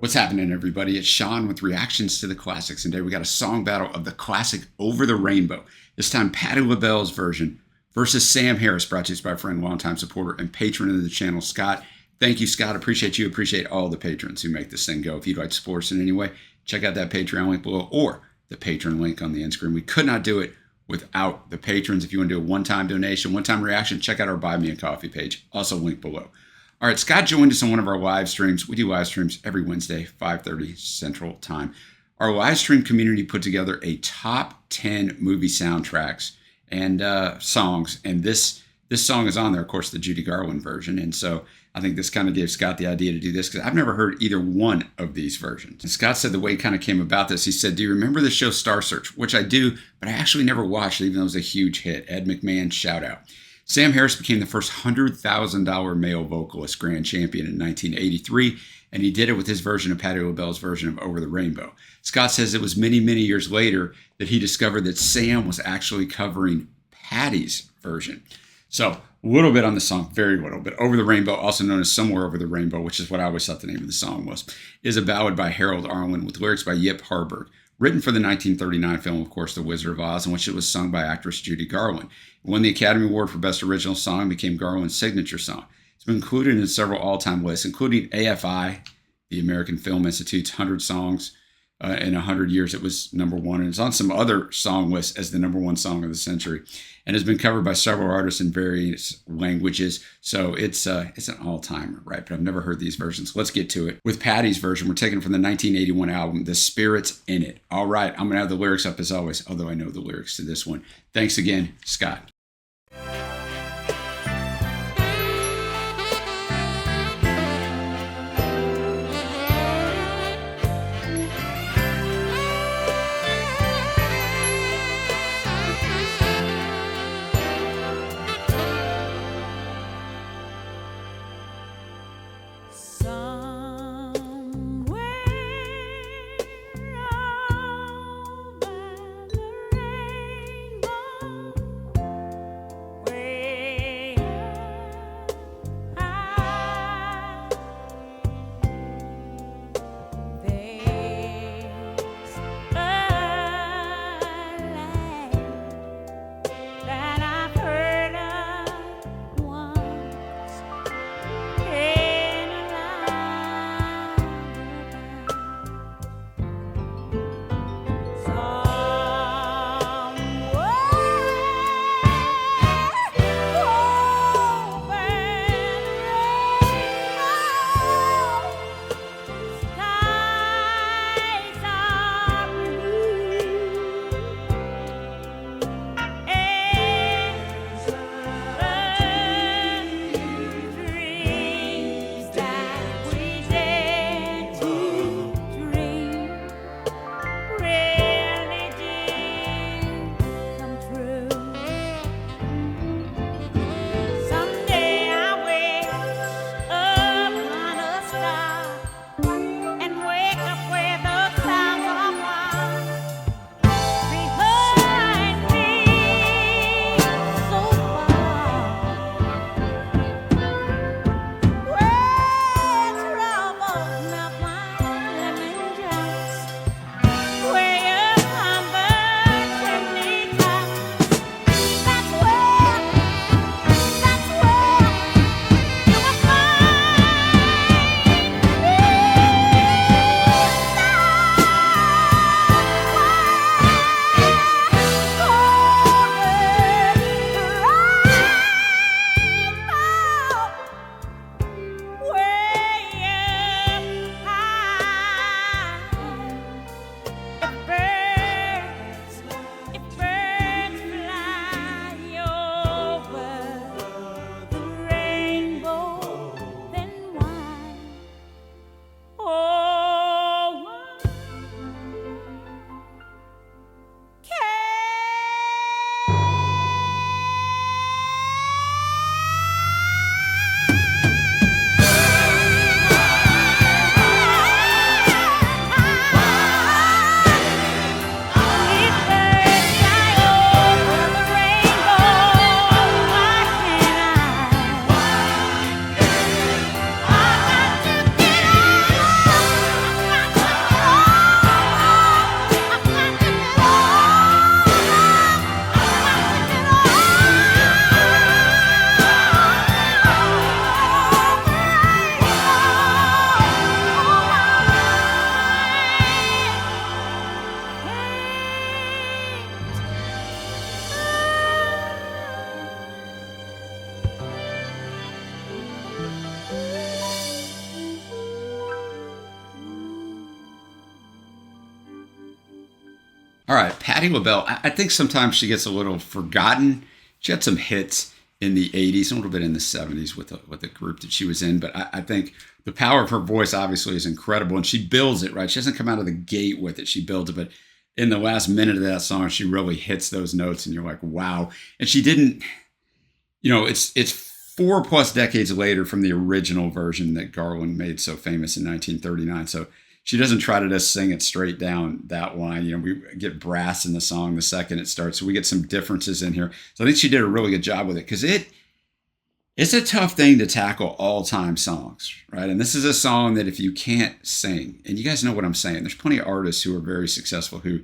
What's happening, everybody? It's Sean with reactions to the classics. And today we got a song battle of the classic Over the Rainbow. This time, Patti Labelle's version versus Sam Harris, brought to us by a friend, longtime supporter, and patron of the channel, Scott. Thank you, Scott. Appreciate you. Appreciate all the patrons who make this thing go. If you'd like to support us in any way, check out that Patreon link below or the patron link on the end screen. We could not do it without the patrons. If you want to do a one-time donation, one-time reaction, check out our Buy Me a Coffee page, also linked below. All right, Scott joined us on one of our live streams. We do live streams every Wednesday, 5:30 Central Time. Our live stream community put together a top 10 movie soundtracks and songs, and this song is on there, of course, the Judy Garland version. And so I think this kind of gave Scott the idea to do this because I've never heard either one of these versions. And Scott said the way he kind of came about this, he said, "Do you remember the show Star Search?" Which I do, but I actually never watched it, even though it was a huge hit. Ed McMahon, shout out. Sam Harris became the first $100,000 male vocalist grand champion in 1983, and he did it with his version of Patti Labelle's version of Over the Rainbow. Scott says it was many, many years later that he discovered that Sam was actually covering Patti's version. So a little bit on the song, very little, but Over the Rainbow, also known as Somewhere Over the Rainbow, which is what I always thought the name of the song was, is a ballad by Harold Arlen with lyrics by Yip Harburg, written for the 1939 film, of course, The Wizard of Oz, in which it was sung by actress Judy Garland. It won the Academy Award for Best Original Song and became Garland's signature song. It's been included in several all-time lists, including AFI, the American Film Institute's 100 Songs in 100 Years. It was number one, and it's on some other song lists as the number one song of the century, and has been covered by several artists in various languages. So it's an all-timer, right? But I've never heard these versions. Let's get to it. With Patti's version, we're taking it from the 1981 album, The Spirit's in It. All right, I'm going to have the lyrics up as always, although I know the lyrics to this one. Thanks again, Scott. All right, Patti LaBelle. I think sometimes she gets a little forgotten. She had some hits in the 80s, a little bit in the 70s with the group that she was in. But I think the power of her voice obviously is incredible. And she builds it, right? She doesn't come out of the gate with it. She builds it. But in the last minute of that song, she really hits those notes. And you're like, wow. And she didn't, it's 4+ decades later from the original version that Garland made so famous in 1939. So she doesn't try to just sing it straight down that line. We get brass in the song the second it starts. So we get some differences in here. So I think she did a really good job with it because it's a tough thing to tackle all-time songs, right? And this is a song that if you can't sing, and you guys know what I'm saying, there's plenty of artists who are very successful who,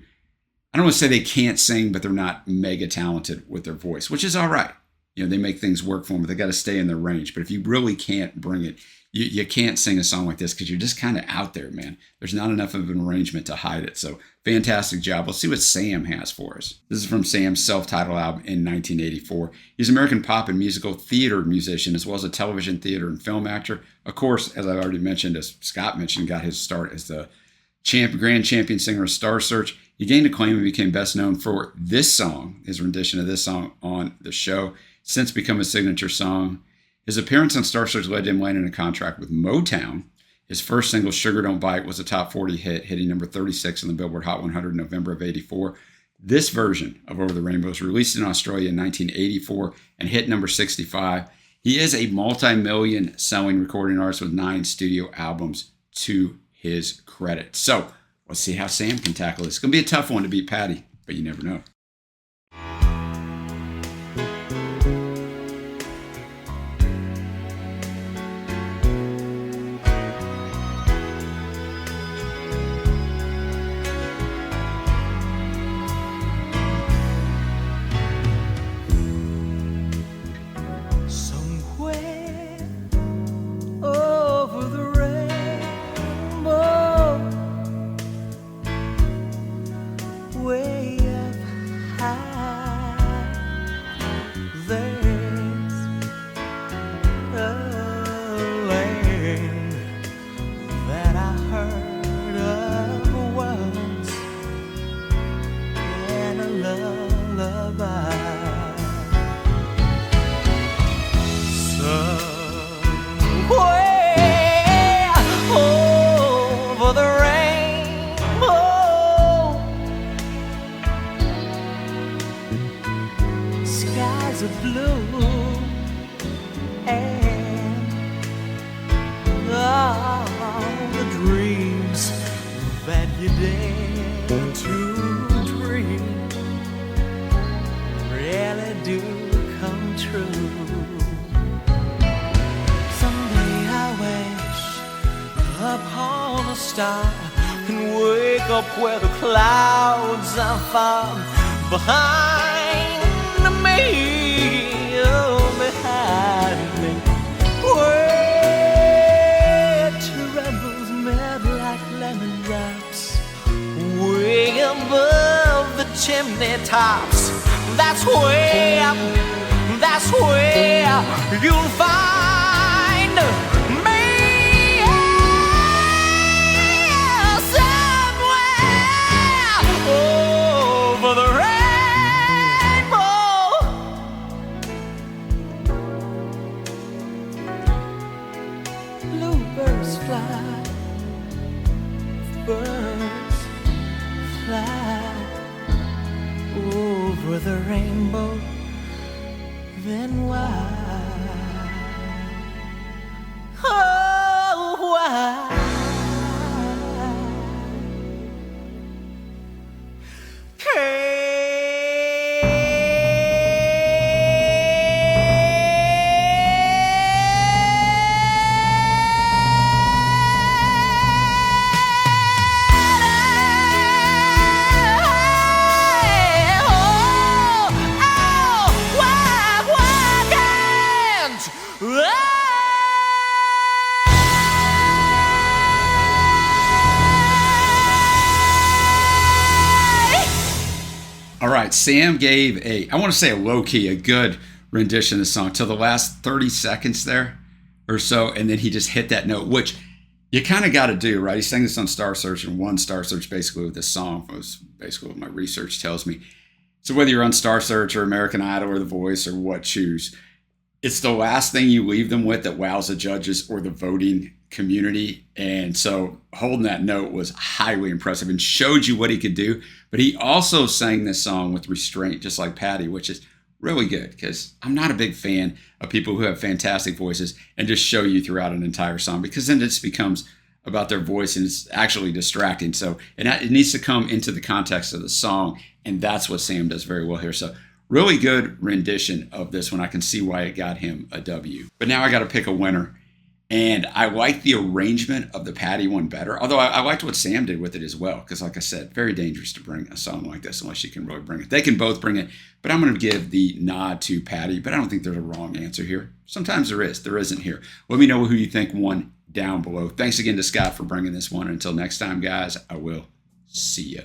I don't want to say they can't sing, but they're not mega talented with their voice, which is all right. They make things work for them, but they got to stay in their range. But if you really can't bring it, you can't sing a song like this because you're just kind of out there, man. There's not enough of an arrangement to hide it. So fantastic job. Let's see what Sam has for us. This is from Sam's self-titled album in 1984. He's an American pop and musical theater musician, as well as a television, theater, and film actor. Of course, as I've already mentioned, as Scott mentioned, got his start as the grand champion singer of Star Search. He gained acclaim and became best known for this song, his rendition of this song on the show, since become a signature song. His appearance on Star Search led him landing a contract with Motown. His first single, Sugar Don't Bite, was a top 40 hit, hitting number 36 on the Billboard Hot 100 in November of 84. This version of Over the Rainbow was released in Australia in 1984 and hit number 65. He is a multi-million selling recording artist with 9 studio albums to his credit. So let's see how Sam can tackle this. It's going to be a tough one to beat Patti, but you never know. Where the clouds are far behind me, oh, behind me, where trembles melt like lemon drops, way above the chimney tops. That's where you'll find me. Over the rainbow, bluebirds fly, birds fly over the rainbow. Then why? Oh, why? Sam gave I want to say a low-key, a good rendition of the song till the last 30 seconds there or so, and then he just hit that note, which You kind of got to do, right? He sang this on Star Search, and won Star Search basically with this song, was basically what my research tells me. So whether you're on Star Search or American Idol or The Voice or what, choose. It's the last thing you leave them with that wows the judges or the voting community. And so holding that note was highly impressive and showed you what he could do. But he also sang this song with restraint, just like Patti, which is really good, because I'm not a big fan of people who have fantastic voices and just show you throughout an entire song, because then it just becomes about their voice and it's actually distracting. So it needs to come into the context of the song, and that's what Sam does very well here. So really good rendition of this one. I can see why it got him a W. But now I got to pick a winner. And I like the arrangement of the Patti one better, although I liked what Sam did with it as well, because like I said, very dangerous to bring a song like this unless you can really bring it. They can both bring it, but I'm going to give the nod to Patti, but I don't think there's a wrong answer here. Sometimes there is. There isn't here. Let me know who you think won down below. Thanks again to Scott for bringing this one. Until next time, guys, I will see you.